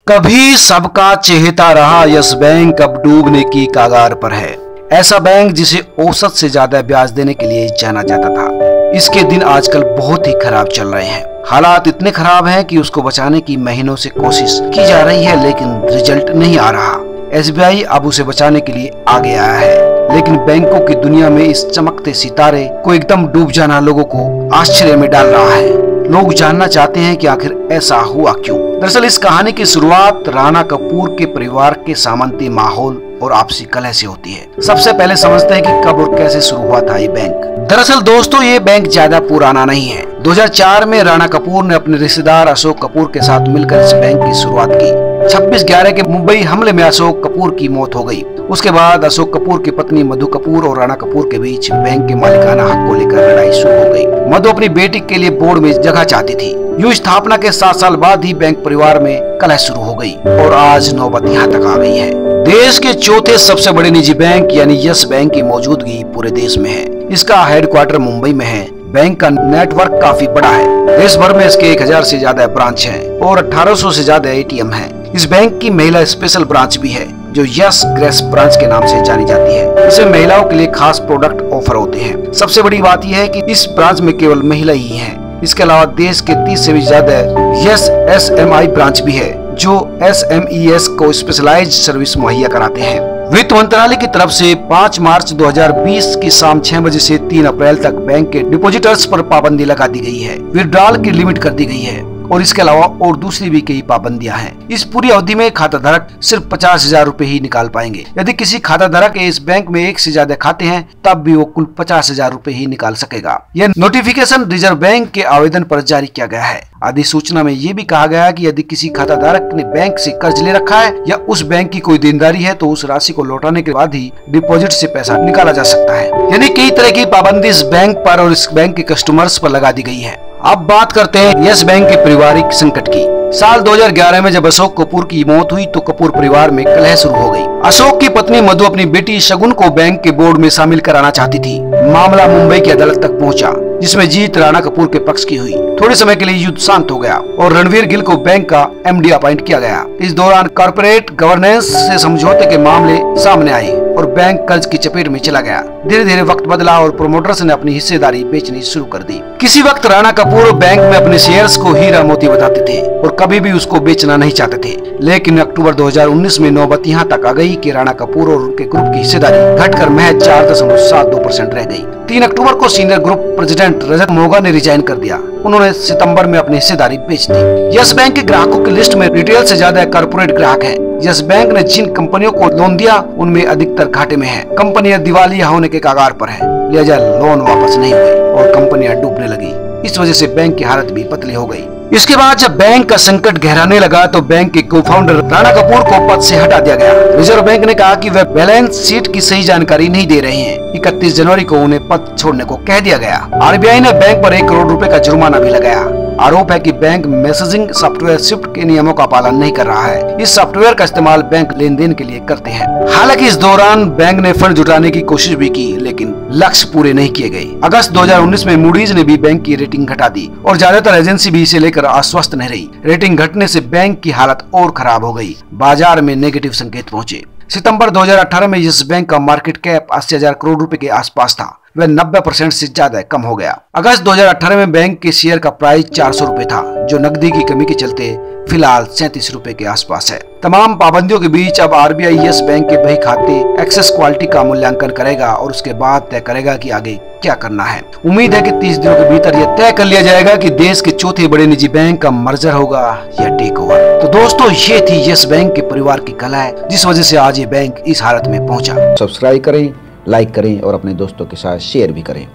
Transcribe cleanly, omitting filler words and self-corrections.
कभी सबका चहेता रहा यस बैंक अब डूबने की कगार पर है। ऐसा बैंक जिसे औसत से ज्यादा ब्याज देने के लिए जाना जाता था, इसके दिन आजकल बहुत ही खराब चल रहे हैं। हालात इतने खराब हैं कि उसको बचाने की महीनों से कोशिश की जा रही है, लेकिन रिजल्ट नहीं आ रहा। SBI अब उसे बचाने के लिए आगे आया है, लेकिन बैंकों की दुनिया में इस चमकते सितारे को एकदम डूब जाना लोगों को आश्चर्य में डाल रहा है। लोग जानना चाहते हैं कि आखिर ऐसा हुआ क्यों। दरअसल इस कहानी की शुरुआत राणा कपूर के परिवार के सामंती माहौल और आपसी कलह से होती है। सबसे पहले समझते हैं कि कब और कैसे शुरू हुआ था ये बैंक। दरअसल दोस्तों, ये बैंक ज्यादा पुराना नहीं है। 2004 में राणा कपूर ने अपने रिश्तेदार अशोक कपूर के साथ मिलकर इस बैंक की शुरुआत की। 26/11 के मुंबई हमले में अशोक कपूर की मौत हो गई। उसके बाद अशोक कपूर की पत्नी मधु कपूर और राणा कपूर के बीच बैंक के मालिकाना हक को लेकर लड़ाई शुरू हो गई। मधु अपनी बेटी के लिए बोर्ड में जगह चाहती थी। यूं स्थापना के 7 साल बाद ही बैंक परिवार में कलह शुरू हो गई और आज नौबत यहाँ तक आ गई है। देश के चौथे सबसे बड़े निजी बैंक यानी यस बैंक की मौजूदगी पूरे देश में है। इसका हेडक्वार्टर मुंबई में है। बैंक का नेटवर्क काफी बड़ा है। देश भर में इसके 1000 से ज्यादा ब्रांच हैं और 1800 से ज्यादा ATM हैं। इस बैंक की महिला स्पेशल ब्रांच भी है जो यस ग्रेस ब्रांच के नाम से जानी जाती है। इसमें महिलाओं के लिए खास प्रोडक्ट ऑफर होते हैं। सबसे बड़ी बात यह है कि इस ब्रांच में केवल महिला ही हैं। इसके अलावा देश के 30 से भी ज्यादा यस SMI ब्रांच भी है जो SMEs को स्पेशलाइज्ड सर्विस मुहैया कराते हैं। वित्त मंत्रालय की तरफ से 5 मार्च 2020 की शाम 6 बजे से 3 अप्रैल तक बैंक के डिपॉजिटर्स पर पाबंदी लगा दी गई है। विड्रॉल की लिमिट कर दी गई है और इसके अलावा और दूसरी भी कई पाबंदियां हैं। इस पूरी अवधि में खाता धारक सिर्फ 50,000 रूपए ही निकाल पाएंगे। यदि किसी खाता धारक के इस बैंक में 1 से ज्यादा खाते हैं तब भी वो कुल 50,000 रूपए ही निकाल सकेगा। यह नोटिफिकेशन रिजर्व बैंक के आवेदन पर जारी किया गया है। अधिसूचना में ये भी कहा गया है कि यदि किसी खाता धारक ने बैंक से कर्ज ले रखा है या उस बैंक की कोई देनदारी है तो उस राशि को लौटाने के बाद ही डिपॉजिट से पैसा निकाला जा सकता है। यानी कई तरह की पाबंदी इस बैंक पर और इस बैंक के कस्टमर्स पर लगा दी गई है। अब बात करते हैं यस बैंक के पारिवारिक संकट की। साल 2011 में जब अशोक कपूर की मौत हुई तो कपूर परिवार में कलह शुरू हो गई। अशोक की पत्नी मधु अपनी बेटी शगुन को बैंक के बोर्ड में शामिल कराना चाहती थी। मामला मुंबई की अदालत तक पहुंचा, जिसमें जीत राणा कपूर के पक्ष की हुई। थोड़े समय के लिए युद्ध शांत हो गया और रणवीर गिल को बैंक का MD अपॉइंट किया गया। इस दौरान कॉर्पोरेट गवर्नेंस से समझौते के मामले सामने आए और बैंक कर्ज की चपेट में चला गया। धीरे धीरे वक्त बदला और प्रोमोटर्स ने अपनी हिस्सेदारी बेचनी शुरू कर दी। किसी वक्त राणा कपूर बैंक में अपने शेयर्स को हीरा मोती बताते थे और कभी भी उसको बेचना नहीं चाहते थे। लेकिन अक्टूबर 2019 में नौबत यहाँ तक आ गई कि राणा कपूर और उनके ग्रुप की हिस्सेदारी घटकर महज 4.72% रह गई। 3 अक्टूबर को सीनियर ग्रुप प्रेसिडेंट रजत मोगा ने रिजाइन कर दिया। उन्होंने सितंबर में अपनी हिस्सेदारी बेच दी। यस बैंक के ग्राहकों की लिस्ट में रिटेल से ज्यादा कॉर्पोरेट ग्राहक हैं। यस बैंक ने जिन कंपनियों को लोन दिया उनमें अधिकतर घाटे में है। कंपनियां दिवालिया होने के कगार पर है, लिहाजा लोन वापस नहीं हुए और कंपनियां डूबने लगी। इस वजह से बैंक की हालत भी पतली हो गई। इसके बाद जब बैंक का संकट गहराने लगा तो बैंक के को-फाउंडर राणा कपूर को पद से हटा दिया गया। रिजर्व बैंक ने कहा कि वे बैलेंस शीट की सही जानकारी नहीं दे रहे हैं। 31 जनवरी को उन्हें पद छोड़ने को कह दिया गया। RBI ने बैंक पर 1 करोड़ रुपए का जुर्माना भी लगाया। आरोप है कि बैंक मैसेजिंग सॉफ्टवेयर स्विफ्ट के नियमों का पालन नहीं कर रहा है। इस सॉफ्टवेयर का इस्तेमाल बैंक लेन देन के लिए करते हैं। हालांकि इस दौरान बैंक ने फंड जुटाने की कोशिश भी की, लेकिन लक्ष्य पूरे नहीं किए गए। अगस्त 2019 में मूडीज ने भी बैंक की रेटिंग घटा दी और ज्यादातर एजेंसी भी इसे लेकर आश्वस्त नहीं रही। रेटिंग घटने से बैंक की हालत और खराब हो गई। बाजार में नेगेटिव संकेत पहुंचे। सितंबर 2018 में यस बैंक का मार्केट कैप 80,000 करोड़ रुपए के आसपास था। वह 90% से ज्यादा कम हो गया। अगस्त 2018 में बैंक के शेयर का प्राइस 400 रुपए था, जो नकदी की कमी के चलते फिलहाल 37 रुपए के आसपास है। तमाम पाबंदियों के बीच अब RBI यस बैंक के बही खाते एक्सेस क्वालिटी का मूल्यांकन करेगा और उसके बाद तय करेगा कि आगे क्या करना है। उम्मीद है कि 30 दिनों के भीतर यह तय कर लिया जाएगा कि देश के चौथे बड़े निजी बैंक का मर्जर होगा या टेक ओवर। तो दोस्तों, ये थी यस बैंक के परिवार की कलह, जिस वजह से आज ये बैंक इस हालत में पहुंचा। सब्सक्राइब करें, लाइक करें और अपने दोस्तों के साथ शेयर भी करें।